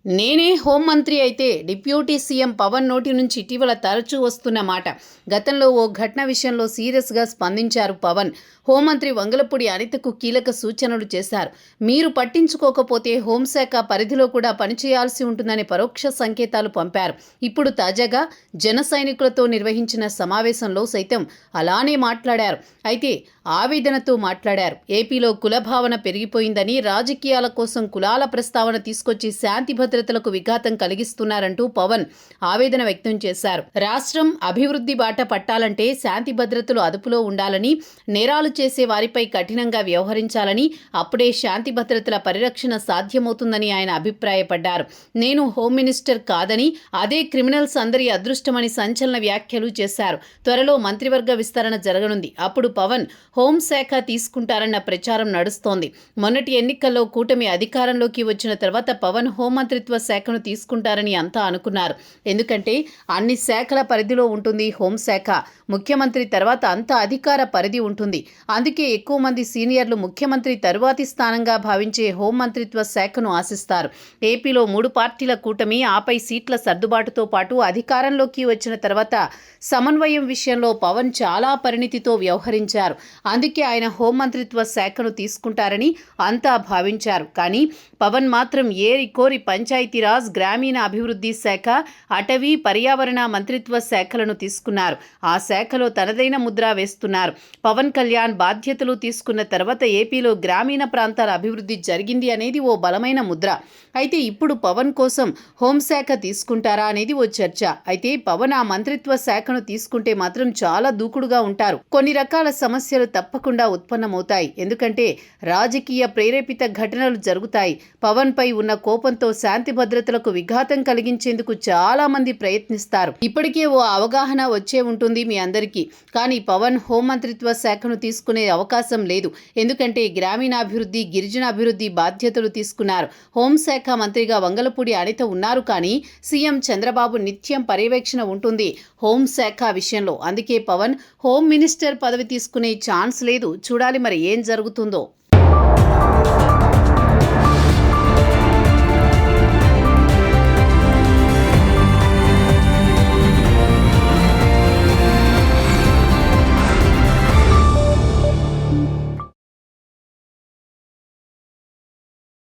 నేనే హోంమంత్రి అయితే డిప్యూటీ సీఎం పవన్ నోటి నుంచి ఇటీవల తరచూ వస్తున్న మాట. గతంలో ఓ ఘటన విషయంలో సీరియస్గా స్పందించారు పవన్. హోంమంత్రి వంగలపూడి అనితకు కీలక సూచనలు చేశారు. మీరు పట్టించుకోకపోతే హోంశాఖ పరిధిలో కూడా పనిచేయాల్సి ఉంటుందనే పరోక్ష సంకేతాలు పంపారు. ఇప్పుడు తాజాగా జన సైనికులతో నిర్వహించిన సమావేశంలో సైతం అలానే మాట్లాడారు. అయితే ఆవేదనతో మాట్లాడారు. ఏపీలో కులభావన పెరిగిపోయిందని, రాజకీయాల కోసం కులాల ప్రస్తావన తీసుకొచ్చి శాంతి భద్రతలకు విఘాతం కలిగిస్తున్నారంటూ పవన్ ఆవేదన వ్యక్తం చేశారు. రాష్ట్రం అభివృద్ధి బాట పట్టాలంటే శాంతి భద్రతలు అదుపులో ఉండాలని, నేరాలు చేసే వారిపై కఠినంగా వ్యవహరించాలని, అప్పుడే శాంతి భద్రతల పరిరక్షణ సాధ్యమవుతుందని ఆయన అభిప్రాయపడ్డారు. నేను హోం మినిస్టర్ కాదని, అదే క్రిమినల్స్ అందరి అదృష్టమని సంచలన వ్యాఖ్యలు చేశారు. త్వరలో మంత్రివర్గ విస్తరణ జరగనుంది. అప్పుడు పవన్ హోంశాఖ తీసుకుంటారన్న ప్రచారం నడుస్తోంది. మొన్నటి ఎన్నికల్లో కూటమి అధికారంలోకి వచ్చిన తర్వాత పవన్ హోంమంత్రిత్వ శాఖను తీసుకుంటారని అంతా అనుకున్నారు. ఎందుకంటే అన్ని శాఖల పరిధిలో ఉంటుంది హోంశాఖ. ముఖ్యమంత్రి తర్వాత అంత అధికార పరిధి ఉంటుంది. అందుకే ఎక్కువ మంది సీనియర్లు ముఖ్యమంత్రి తరువాతి స్థానంగా భావించే హోంమంత్రిత్వ శాఖను ఆశిస్తారు. ఏపీలో 3 పార్టీల కూటమి, ఆపై సీట్ల సర్దుబాటుతో పాటు అధికారంలోకి వచ్చిన తర్వాత సమన్వయం విషయంలో పవన్ చాలా పరిణితితో వ్యవహరించారు. అందుకే ఆయన హోంమంత్రిత్వ శాఖను తీసుకుంటారని అంతా భావించారు. కానీ పవన్ మాత్రం ఏరి కోరి పంచాయతీరాజ్, గ్రామీణ అభివృద్ధి శాఖ, అటవీ, పర్యావరణ మంత్రిత్వ శాఖలను తీసుకున్నారు. ఆ శాఖలో తనదైన ముద్ర వేస్తున్నారు. పవన్ కళ్యాణ్ బాధ్యతలు తీసుకున్న తర్వాత ఏపీలో గ్రామీణ ప్రాంతాల అభివృద్ధి జరిగింది అనేది ఓ బలమైన ముద్ర. అయితే ఇప్పుడు పవన్ కోసం హోంశాఖ తీసుకుంటారా అనేది ఓ చర్చ. అయితే పవన్ ఆ మంత్రిత్వ శాఖను తీసుకుంటే మాత్రం చాలా దూకుడుగా ఉంటారు. కొన్ని రకాల సమస్యలు తప్పకుండా ఉత్పన్నమవుతాయి. ఎందుకంటే రాజకీయ ప్రేరేపిత ఘటనలు జరుగుతాయి. పవన్ పై ఉన్న కోపంతో శాంతి భద్రతలకు విఘాతం కలిగించేందుకు చాలా మంది ప్రయత్నిస్తారు. ఇప్పటికే ఓ అవగాహన వచ్చే ఉంటుంది మీ అందరికీ. కానీ పవన్ హోంమంత్రిత్వ శాఖను తీసుకునే అవకాశం లేదు. ఎందుకంటే గ్రామీణాభివృద్ధి, గిరిజనాభివృద్ధి బాధ్యతలు తీసుకున్నారు. హోంశాఖ మంత్రిగా వంగలపూడి అనిత ఉన్నారు. కానీ సీఎం చంద్రబాబు నిత్యం పర్యవేక్షణ ఉంటుంది హోంశాఖ విషయంలో. అందుకే పవన్ హోం మినిస్టర్ పదవి తీసుకునే ఛాన్స్ లేదు. చూడాలి మరి ఏం జరుగుతుందో.